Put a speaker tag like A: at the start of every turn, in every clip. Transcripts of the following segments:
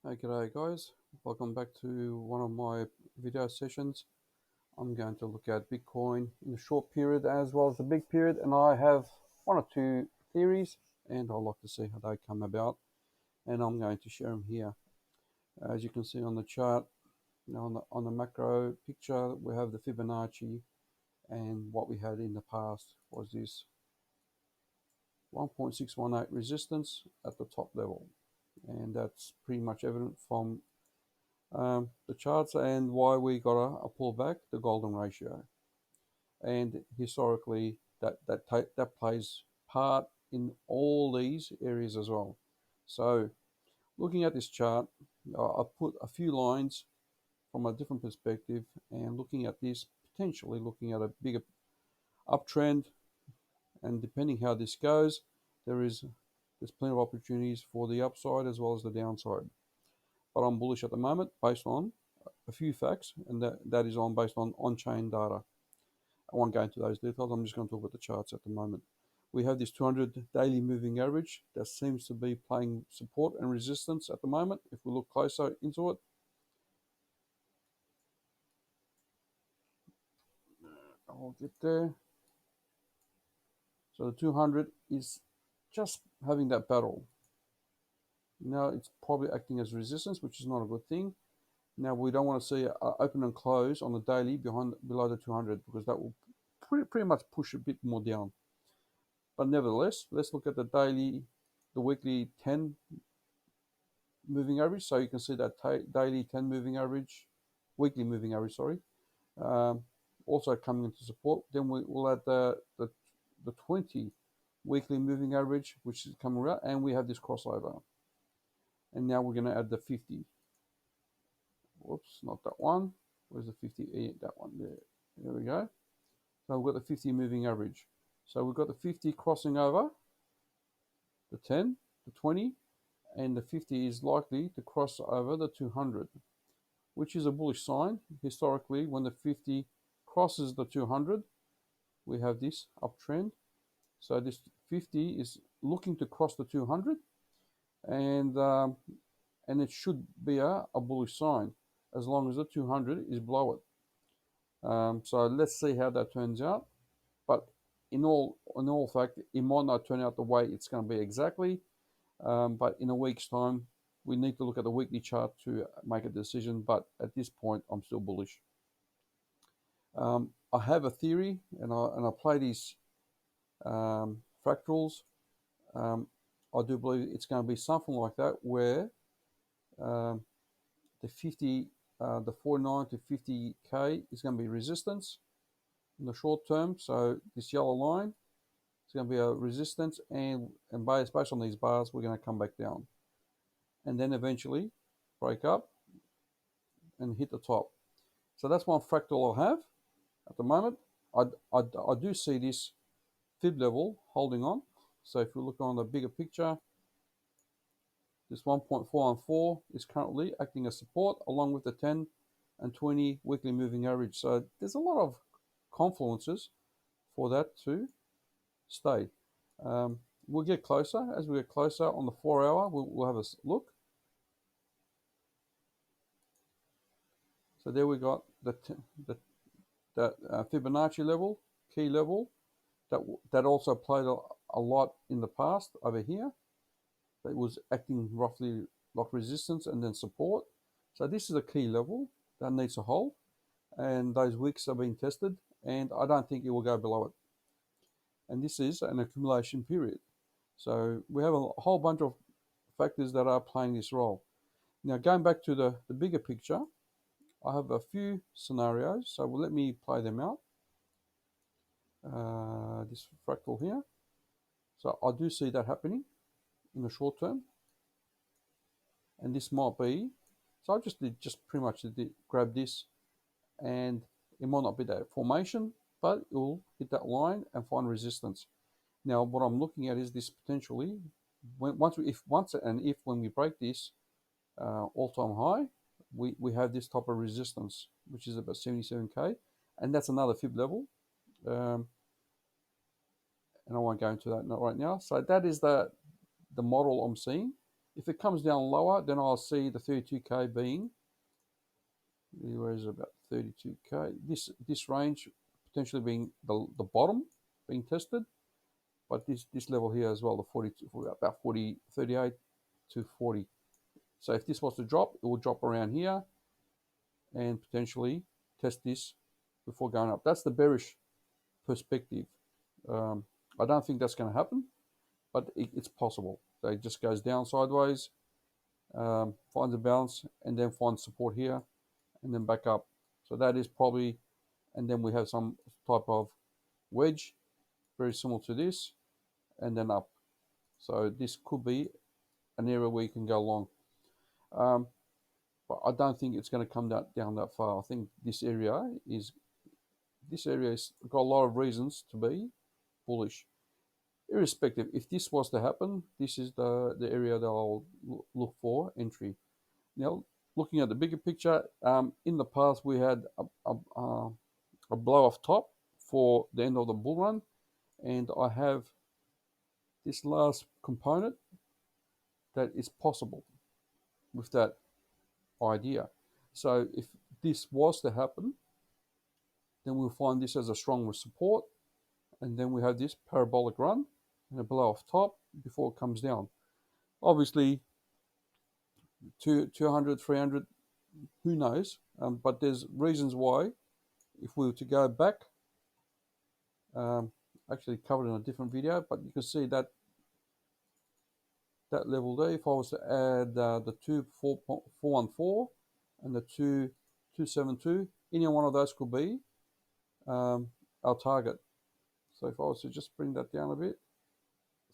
A: Hey, g'day guys, welcome back to one of my video sessions. I'm going to look at Bitcoin in the short period as well as the big period, and I have one or two theories and I'd like to see how they come about, and I'm going to share them here. As you can see on the chart, on the macro picture, we have the Fibonacci, and what we had in the past was this 1.618 resistance at the top level, and that's pretty much evident from the charts and why we got a pullback, the golden ratio. And historically, that plays part in all these areas as well. So looking at this chart, I put a few lines from a different perspective and looking at this, potentially looking at a bigger uptrend, and depending how this goes, there's plenty of opportunities for the upside as well as the downside. But I'm bullish at the moment based on a few facts, and that is based on on-chain data. I won't go into those details. I'm just going to talk about the charts at the moment. We have this 200 daily moving average that seems to be playing support and resistance at the moment. If we look closer into it, I'll get there. So the 200 is just having that battle. Now it's probably acting as resistance, which is not a good thing. Now we don't want to see a open and close on the daily below the 200, because that will pretty much push a bit more down. But nevertheless, let's look at the weekly 10 moving average. So you can see that daily 10 moving average, weekly moving average, sorry, also coming into support. Then we'll add the 20 weekly moving average, which is coming around, and we have this crossover. And now we're going to add the 50. Whoops, not that one. Where's the 50? That one there. There we go. So we've got the 50 moving average. So we've got the 50 crossing over the 10, the 20, and the 50 is likely to cross over the 200, which is a bullish sign. Historically, when the 50 crosses the 200, we have this uptrend. So this 50 is looking to cross the 200, and it should be a bullish sign as long as the 200 is below it. So let's see how that turns out. But in all fact, it might not turn out the way it's going to be exactly. But in a week's time, we need to look at the weekly chart to make a decision. But at this point, I'm still bullish. I have a theory, and I play these fractals. I do believe it's going to be something like that, where the 50, the 49 to 50k is going to be resistance in the short term. So this yellow line, it's going to be a resistance, and based on these bars, we're going to come back down, and then eventually break up and hit the top. So that's one fractal I have at the moment. I do see this fib level holding on. So if you look on the bigger picture, this 1.414 is currently acting as support, along with the 10 and 20 weekly moving average. So there's a lot of confluences for that to stay. We'll get closer. As we get closer on the 4 hour, we'll have a look. So there we got the Fibonacci level, key level, that also played a lot in the past over here. It was acting roughly like resistance and then support. So this is a key level that needs to hold, and those wicks are being tested, and I don't think it will go below it. And this is an accumulation period. So we have a whole bunch of factors that are playing this role. Now going back to the bigger picture, I have a few scenarios, so let me play them out. This fractal here. So I do see that happening in the short term, and this might be. So I just pretty much grab this, and it might not be that formation, but it will hit that line and find resistance. Now what I'm looking at is this potentially, when we break this all-time high, we have this type of resistance, which is about 77k, and that's another fib level. And I won't go into that right now. So that is the model I'm seeing. If it comes down lower, then I'll see the 32K being, where is it, about 32K, this range potentially being the bottom being tested, but this level here as well, the 42, about 40, 38 to 40. So if this was to drop, it will drop around here and potentially test this before going up. That's the bearish perspective. I don't think that's going to happen, but it's possible. So it just goes down sideways, finds a balance, and then finds support here, and then back up. So that is probably, and then we have some type of wedge, very similar to this, and then up. So this could be an area where you can go long. But I don't think it's going to come down that far. I think this area is got a lot of reasons to be bullish. Irrespective, if this was to happen, this is the area that I'll look for entry. Now, looking at the bigger picture, in the past we had a blow off top for the end of the bull run, and I have this last component that is possible with that idea. So if this was to happen, then we'll find this as a strong support, and then we have this parabolic run and a blow off top before it comes down. Obviously, 200, 300, who knows? But there's reasons why, if we were to go back, actually covered in a different video, but you can see that level there. If I was to add the 2.414 and the 2.272, any one of those could be our target. So if I was to just bring that down a bit,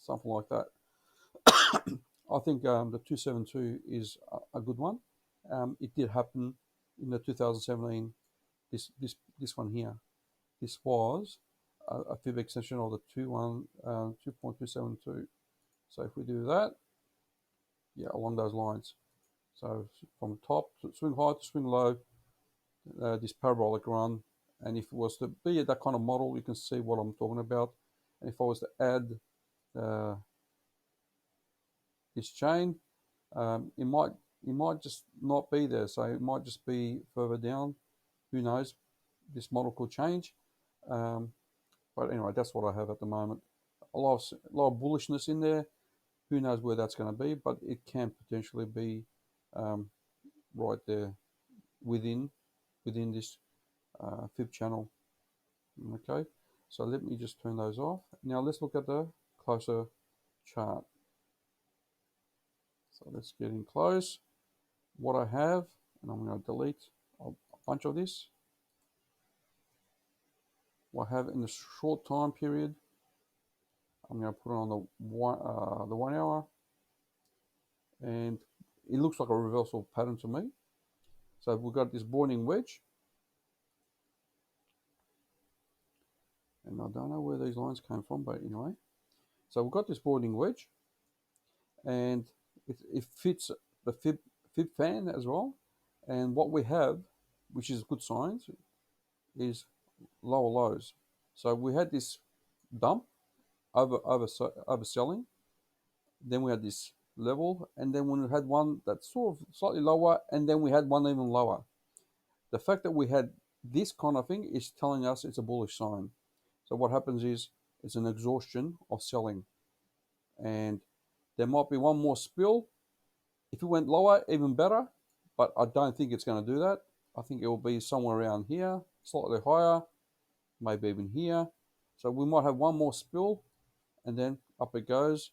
A: something like that, I think the 272 is a good one. It did happen in the 2017. This one here. This was a fib extension of the 2.272. So if we do that, yeah, along those lines. So from top to swing high to swing low, this parabolic run. And if it was to be that kind of model, you can see what I'm talking about. And if I was to add this chain, it might just not be there. So it might just be further down. Who knows? This model could change. But anyway, that's what I have at the moment. A lot of bullishness in there. Who knows where that's going to be? But it can potentially be right there within this fib channel. Okay, so let me just turn those off. Now let's look at the closer chart. So let's get in close. What I have, and I'm going to delete a bunch of this. What I have in the short time period, I'm going to put it on the 1 hour, and it looks like a reversal pattern to me. So we've got this boarding wedge, and I don't know where these lines came from, but anyway. So we've got this boarding wedge, and it fits the fib fan as well. And what we have, which is good signs, is lower lows. So we had this dump overselling, then we had this level, and then when we had one that's sort of slightly lower, and then we had one even lower. The fact that we had this kind of thing is telling us it's a bullish sign. So what happens is it's an exhaustion of selling, and there might be one more spill. If it went lower, even better, but I don't think it's going to do that. I think it will be somewhere around here, slightly higher, maybe even here. So we might have one more spill, and then up it goes.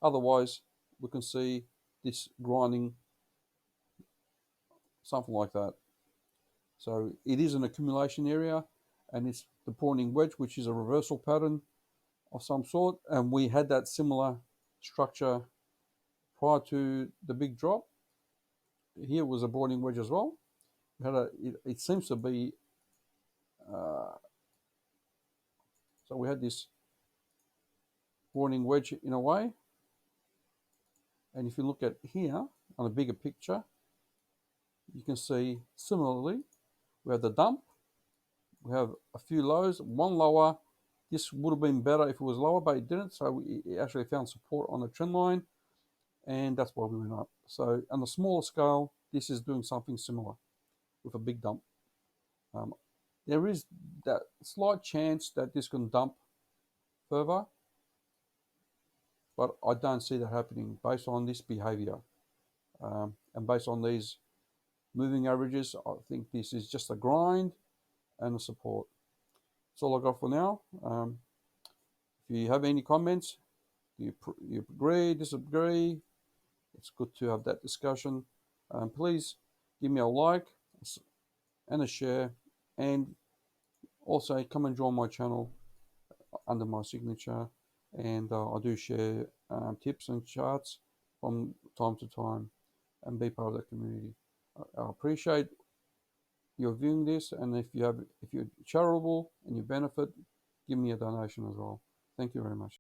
A: Otherwise, we can see this grinding, something like that. So it is an accumulation area, and it's the prawning wedge, which is a reversal pattern of some sort. And we had that similar structure prior to the big drop. Here was a broadening wedge as well. We had it seems to be, so we had this broadening wedge in a way. And if you look at here on a bigger picture, you can see similarly, we have the dump, we have a few lows, one lower. This would have been better if it was lower, but it didn't. So it actually found support on the trend line. and that's why we went up. So on a smaller scale, this is doing something similar with a big dump. There is that slight chance that this can dump further, but I don't see that happening based on this behavior. And based on these moving averages, I think this is just a grind and a support. That's all I got for now. If you have any comments, you agree, disagree, it's good to have that discussion. Please give me a like and a share, and also come and join my channel under my signature, and I do share tips and charts from time to time, and be part of the community. I appreciate your viewing this, and if you're charitable and you benefit, give me a donation as well. Thank you very much.